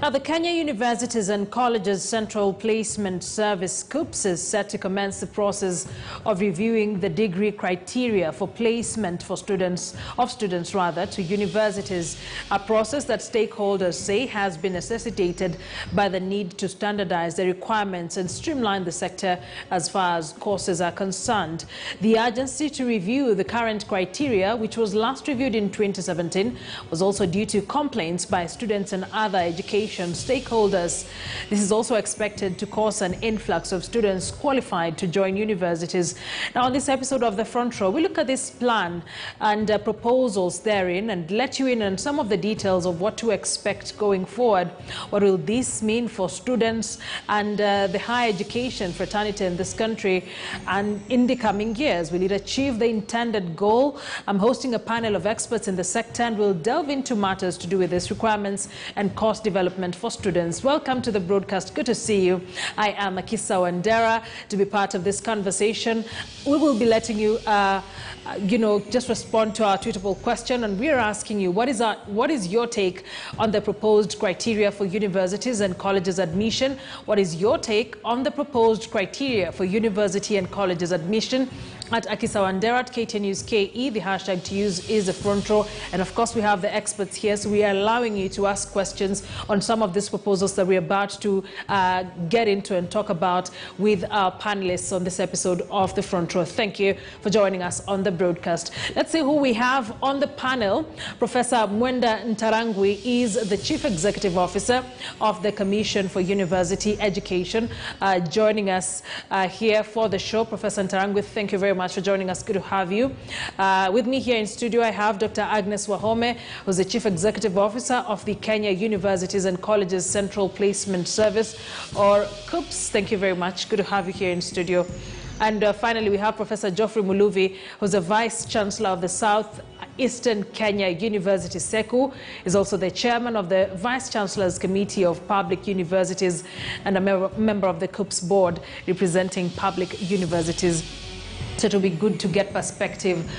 Now, the Kenya Universities and Colleges Central Placement Service (CUPS) is set to commence the process of reviewing the degree criteria for placement for students to universities, a process that stakeholders say has been necessitated by the need to standardize the requirements and streamline the sector as far as courses are concerned. The urgency to review the current criteria, which was last reviewed in 2017, was also due to complaints by students and other education stakeholders. This is also expected to cause an influx of students qualified to join universities. Now, on this episode of The Front Row, we look at this plan and proposals therein and let you in on some of the details of what to expect going forward. What will this mean for students and the higher education fraternity in this country and in the coming years? Will it achieve the intended goal? I'm hosting a panel of experts in the sector and we'll delve into matters to do with these requirements and course development for students. Welcome to the broadcast. Good to see you. I am Akisa Wandera. To be part of this conversation, we will be letting you, just respond to our tweetable question, and we are asking you, what is your take on the proposed criteria for universities and colleges admission? What is your take on the proposed criteria for university and colleges admission? At Akisa Wandera at KTN News KE, the hashtag to use is the front row. And of course, we have the experts here, so we are allowing you to ask questions on some of these proposals that we're about to get into and talk about with our panelists on this episode of the front row. Thank you for joining us on the broadcast. Let's see who we have on the panel. Professor Mwenda Ntarangwi is the Chief Executive Officer of the Commission for University Education, joining us here for the show. Professor Ntarangwi, thank you very much for joining us. Good to have you. With me here in studio, I have Dr. Agnes Wahome, who's the Chief Executive Officer of the Kenya Universities and Colleges Central Placement Service, or CUPS. Thank you very much. Good to have you here in studio. And finally, we have Professor Geoffrey Muluvi, who's the Vice Chancellor of the South Eastern Kenya University, SECU, is also the Chairman of the Vice Chancellor's Committee of Public Universities and a member of the CUPS Board representing public universities. So it will be good to get perspective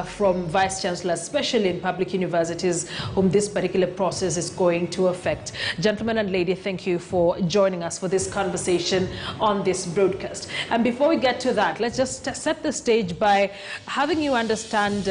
from Vice Chancellor, especially in public universities, whom this particular process is going to affect. Gentlemen and lady, thank you for joining us for this conversation on this broadcast. And before we get to that, let's just set the stage by having you understand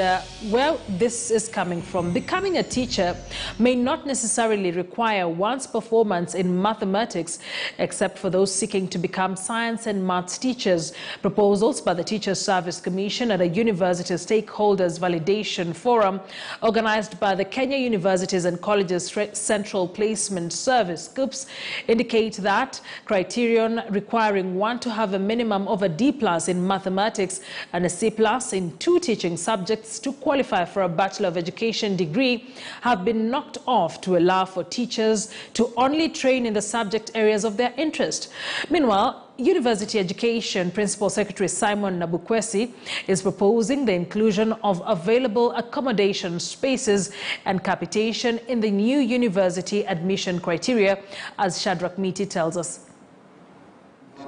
where this is coming from. Becoming a teacher may not necessarily require one's performance in mathematics, except for those seeking to become science and maths teachers. Proposals by the Teachers Service Commission at a University Stakeholders Validation Forum organized by the Kenya Universities and Colleges Central Placement Service, CUPS, indicate that criterion requiring one to have a minimum of a D+ in mathematics and a C+ in 2 teaching subjects to qualify for a Bachelor of Education degree have been knocked off to allow for teachers to only train in the subject areas of their interest. Meanwhile, University Education Principal Secretary Simon Nabukwesi is proposing the inclusion of available accommodation spaces and capitation in the new university admission criteria, as Shadrach Miti tells us.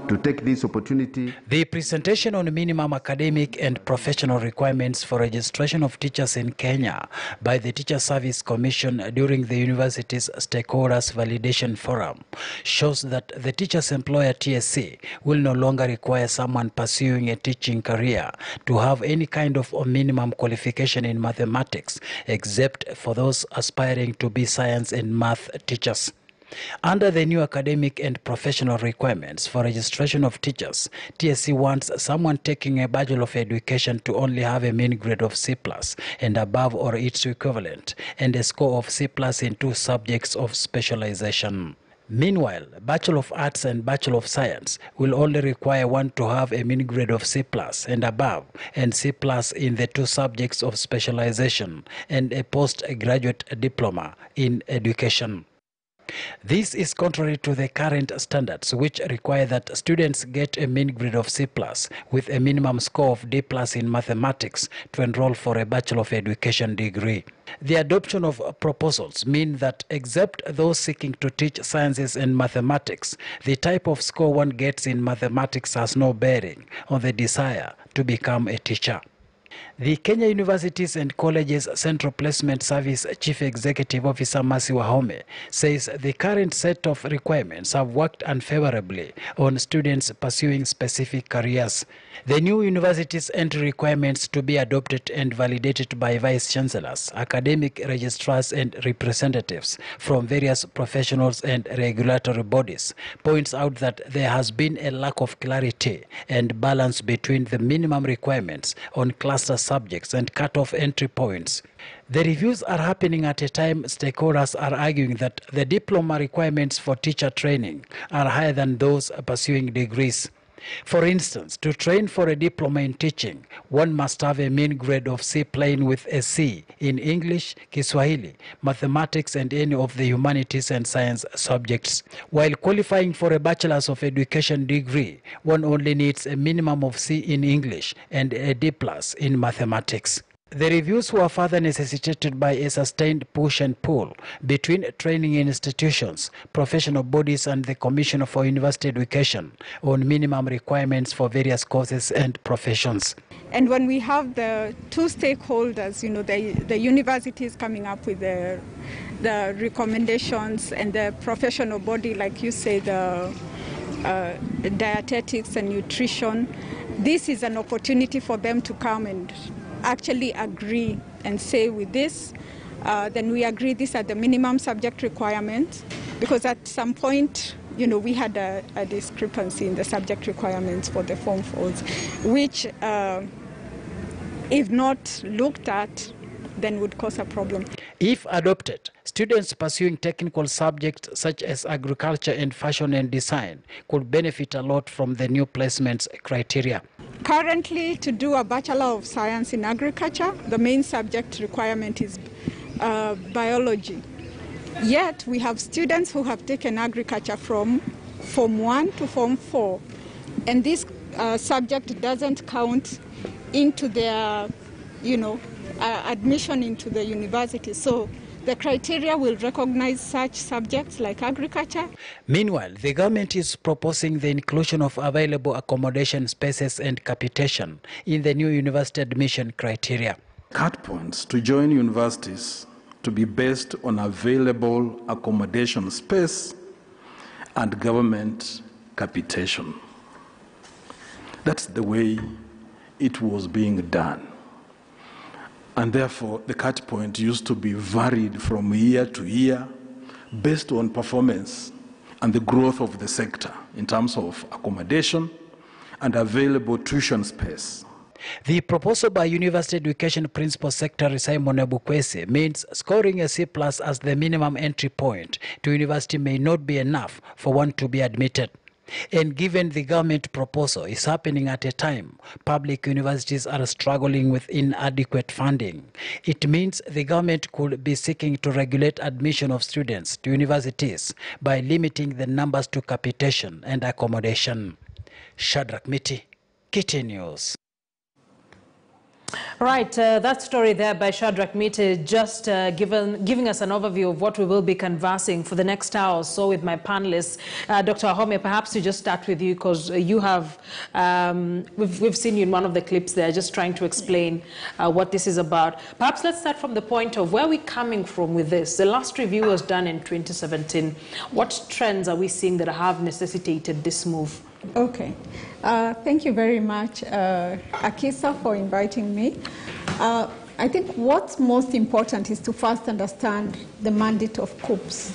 To take this opportunity. The presentation on minimum academic and professional requirements for registration of teachers in Kenya by the Teacher Service Commission during the university's Stakeholders Validation Forum shows that the teacher's employer TSC will no longer require someone pursuing a teaching career to have any kind of minimum qualification in mathematics, except for those aspiring to be science and math teachers. Under the new academic and professional requirements for registration of teachers, TSC wants someone taking a Bachelor of Education to only have a mean grade of C+ and above or its equivalent, and a score of C+ in 2 subjects of specialization. Meanwhile, Bachelor of Arts and Bachelor of Science will only require one to have a mean grade of C+ and above, and C+ in the 2 subjects of specialization, and a postgraduate diploma in education. This is contrary to the current standards, which require that students get a mean grade of C+ with a minimum score of D+ in mathematics to enroll for a Bachelor of Education degree. The adoption of proposals mean that except those seeking to teach sciences and mathematics, the type of score one gets in mathematics has no bearing on the desire to become a teacher. The Kenya Universities and Colleges Central Placement Service Chief Executive Officer Mercy Wahome says the current set of requirements have worked unfavorably on students pursuing specific careers. The new universities' entry requirements to be adopted and validated by vice chancellors, academic registrars and representatives from various professionals and regulatory bodies points out that there has been a lack of clarity and balance between the minimum requirements on cluster subjects and cut-off entry points. The reviews are happening at a time stakeholders are arguing that the diploma requirements for teacher training are higher than those pursuing degrees. For instance, to train for a diploma in teaching, one must have a mean grade of C plain with a C in English, Kiswahili, mathematics and any of the humanities and science subjects. While qualifying for a Bachelor's of Education degree, one only needs a minimum of C in English and a D+ in mathematics. The reviews were further necessitated by a sustained push and pull between training institutions, professional bodies and the Commission for University Education on minimum requirements for various courses and professions. And when we have the two stakeholders, the universities coming up with the recommendations and the professional body, like you say, the dietetics and nutrition, this is an opportunity for them to come and actually agree and say with this, then we agree these are the minimum subject requirements, because at some point, we had a discrepancy in the subject requirements for the Form 4s, which, if not looked at, then would cause a problem. If adopted, students pursuing technical subjects such as agriculture and fashion and design could benefit a lot from the new placements criteria. Currently, to do a Bachelor of Science in Agriculture, the main subject requirement is biology. Yet, we have students who have taken agriculture from Form 1 to Form 4, and this subject doesn't count into their, admission into the university. So the criteria will recognize such subjects like agriculture. Meanwhile, the government is proposing the inclusion of available accommodation spaces and capitation in the new university admission criteria. Cut points to join universities to be based on available accommodation space and government capitation. That's the way it was being done. And therefore, the cut point used to be varied from year to year based on performance and the growth of the sector in terms of accommodation and available tuition space. The proposal by University Education Principal Secretary Simon Ebukwesi means scoring a C+ as the minimum entry point to university may not be enough for one to be admitted. And given the government proposal is happening at a time public universities are struggling with inadequate funding, it means the government could be seeking to regulate admission of students to universities by limiting the numbers to capitation and accommodation. Shadrach Miti, KTN News. Right, that story there by Shadrach Miti just giving us an overview of what we will be conversing for the next hour or so with my panelists. Dr. Wahome, perhaps to just start with you, because you have, we've seen you in one of the clips there just trying to explain what this is about. Perhaps let's start from the point of where we're coming from with this. The last review was done in 2017. What trends are we seeing that have necessitated this move? Okay. Thank you very much, Akisa, for inviting me. I think what's most important is to first understand the mandate of COOPs.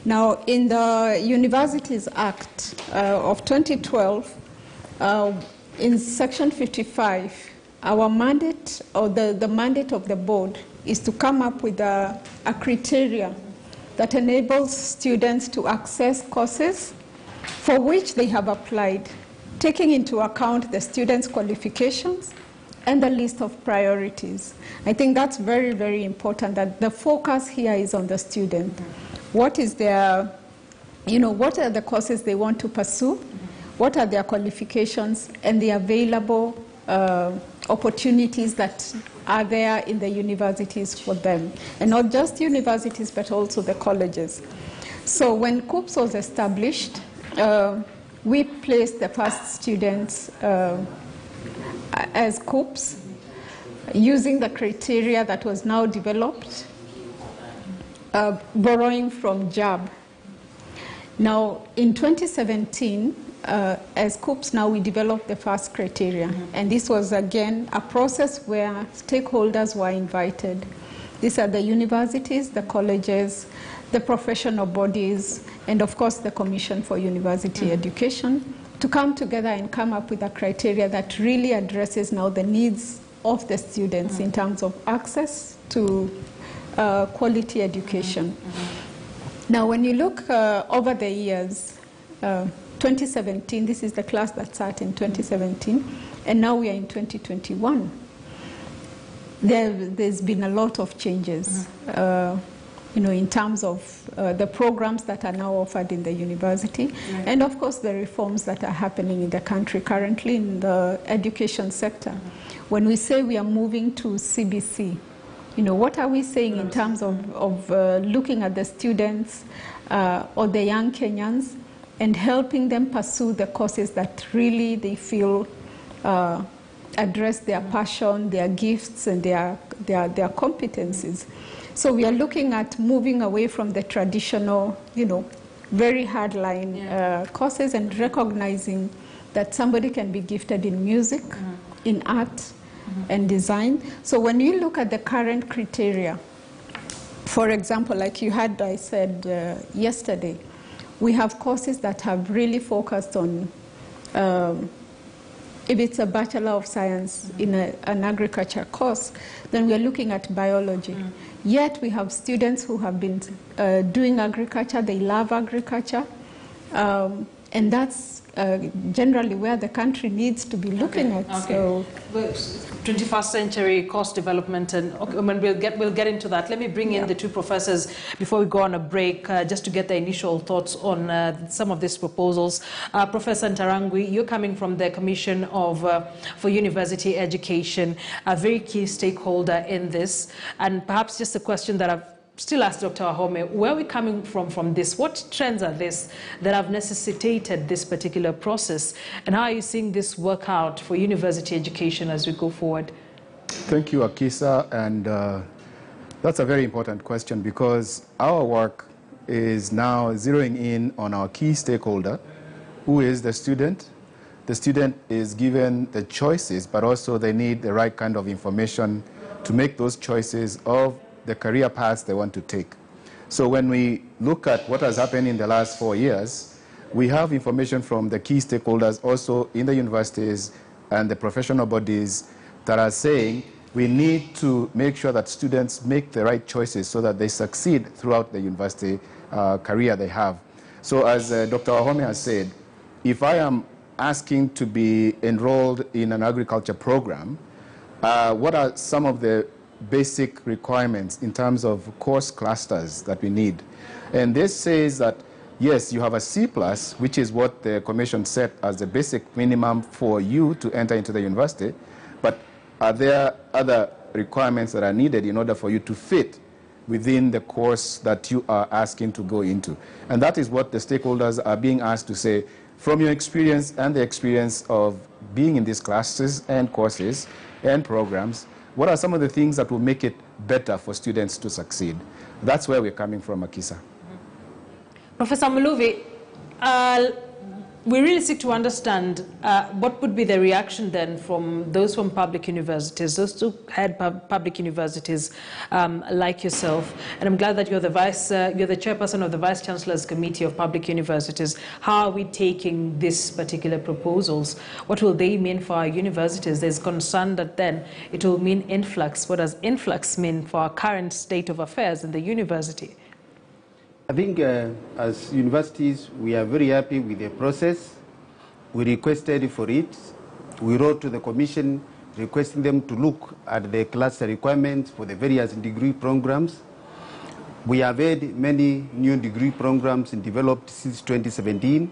Now, in the Universities Act of 2012, in Section 55, our mandate, or the mandate of the board, is to come up with a criteria that enables students to access courses for which they have applied, taking into account the students' qualifications and the list of priorities. I think that's very, very important, that the focus here is on the student. What is their, what are the courses they want to pursue? What are their qualifications and the available opportunities that are there in the universities for them? And not just universities, but also the colleges. So when COOPs was established, we placed the first students as COOPs. using the criteria that was now developed, borrowing from JAB. Now, in 2017, as COOPS now, we developed the first criteria. And this was, again, a process where stakeholders were invited. These are the universities, the colleges, the professional bodies, and of course the Commission for University Education, to come together and come up with a criteria that really addresses now the needs of the students in terms of access to quality education. Now, when you look over the years, 2017, this is the class that sat in 2017, and now we are in 2021. There's been a lot of changes, in terms of the programs that are now offered in the university, and of course the reforms that are happening in the country currently in the education sector. When we say we are moving to CBC, what are we saying in terms of looking at the students or the young Kenyans and helping them pursue the courses that really they feel address their passion, their gifts, and their competencies. So we are looking at moving away from the traditional, very hardline courses and recognizing that somebody can be gifted in music, in art, and design. So when you look at the current criteria, for example, like I said yesterday, we have courses that have really focused on, if it's a Bachelor of Science in an agriculture course, then we are looking at biology. Yet we have students who have been doing agriculture, they love agriculture, and that's generally where the country needs to be looking at. So, 21st century course development, and we'll get into that. Let me bring in the two professors before we go on a break, just to get their initial thoughts on some of these proposals. Professor Ntarangwi, you're coming from the Commission for University Education, a very key stakeholder in this, and perhaps just a question that I've still ask Dr. Wahome, where are we coming from this? What trends are this that have necessitated this particular process? And how are you seeing this work out for university education as we go forward? Thank you, Akisa. And that's a very important question, because our work is now zeroing in on our key stakeholder, who is the student. The student is given the choices, but also they need the right kind of information to make those choices of the career paths they want to take. So when we look at what has happened in the last 4 years, we have information from the key stakeholders also in the universities and the professional bodies that are saying we need to make sure that students make the right choices so that they succeed throughout the university career they have. So as Dr. Wahome has said, if I am asking to be enrolled in an agriculture program, what are some of the basic requirements in terms of course clusters that we need? And this says that, yes, you have a C+, which is what the Commission set as the basic minimum for you to enter into the university, but are there other requirements that are needed in order for you to fit within the course that you are asking to go into? And that is what the stakeholders are being asked to say, from your experience and the experience of being in these classes and courses and programs, what are some of the things that will make it better for students to succeed? That's where we're coming from, Akisa. Professor Muluvi, we really seek to understand what would be the reaction then from those from public universities, those who head public universities like yourself. And I'm glad that you're the chairperson of the Vice Chancellor's Committee of Public Universities. How are we taking these particular proposals? What will they mean for our universities? There's concern that then it will mean influx. What does influx mean for our current state of affairs in the university? I think as universities, we are very happy with the process. We requested for it. We wrote to the Commission requesting them to look at the cluster requirements for the various degree programs. We have had many new degree programs developed since 2017,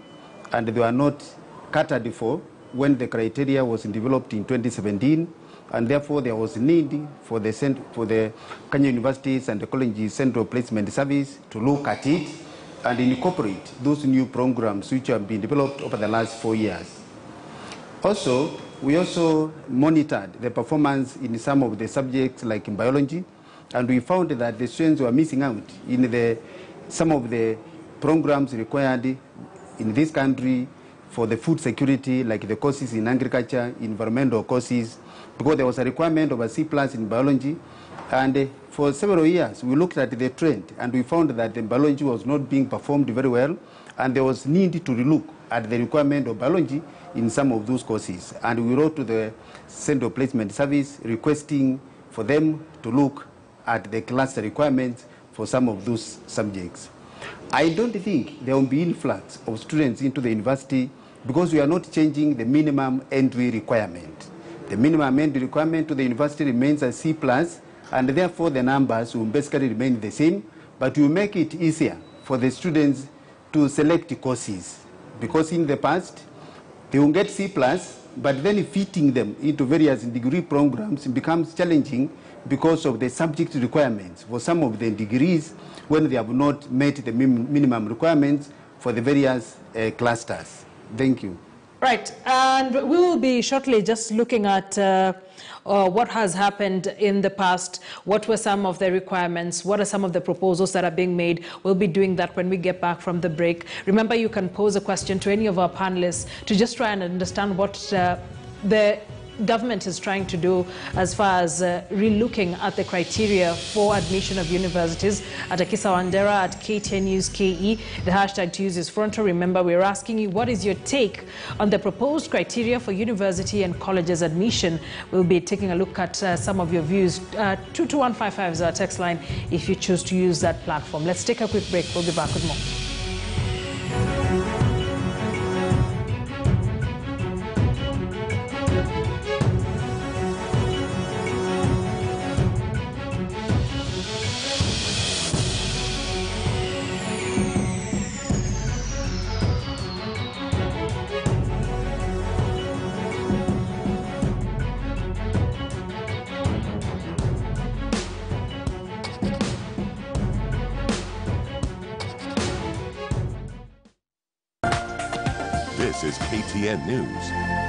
and they were not catered for when the criteria was developed in 2017. And therefore, there was a need for the Kenya universities and the colleges Central Placement Service to look at it and incorporate those new programs which have been developed over the last 4 years. Also, we also monitored the performance in some of the subjects like in biology, and we found that the students were missing out in some of the programs required in this country for the food security, like the courses in agriculture, environmental courses, because there was a requirement of a C+ in biology. And for several years, we looked at the trend, and we found that the biology was not being performed very well, and there was need to relook at the requirement of biology in some of those courses. And we wrote to the Central Placement Service requesting for them to look at the class requirements for some of those subjects. I don't think there will be influx of students into the university because we are not changing the minimum entry requirement. The minimum entry requirement to the university remains a C+, and therefore the numbers will basically remain the same, but we make it easier for the students to select courses, because in the past they will get C+, but then fitting them into various degree programs becomes challenging because of the subject requirements for some of the degrees when they have not met the minimum requirements for the various clusters. Thank you. Right, and we will be shortly just looking at what has happened in the past, what were some of the requirements, what are some of the proposals that are being made. We'll be doing that when we get back from the break. Remember, you can pose a question to any of our panelists to just try and understand what the government is trying to do as far as relooking at the criteria for admission of universities. At Akisa Wandera at KTN News KE, the hashtag to use is Fronto. Remember, we're asking you, what is your take on the proposed criteria for university and colleges admission? We'll be taking a look at some of your views. 22155 is our text line if you choose to use that platform. Let's take a quick break. We'll be back with more. This is KTN News.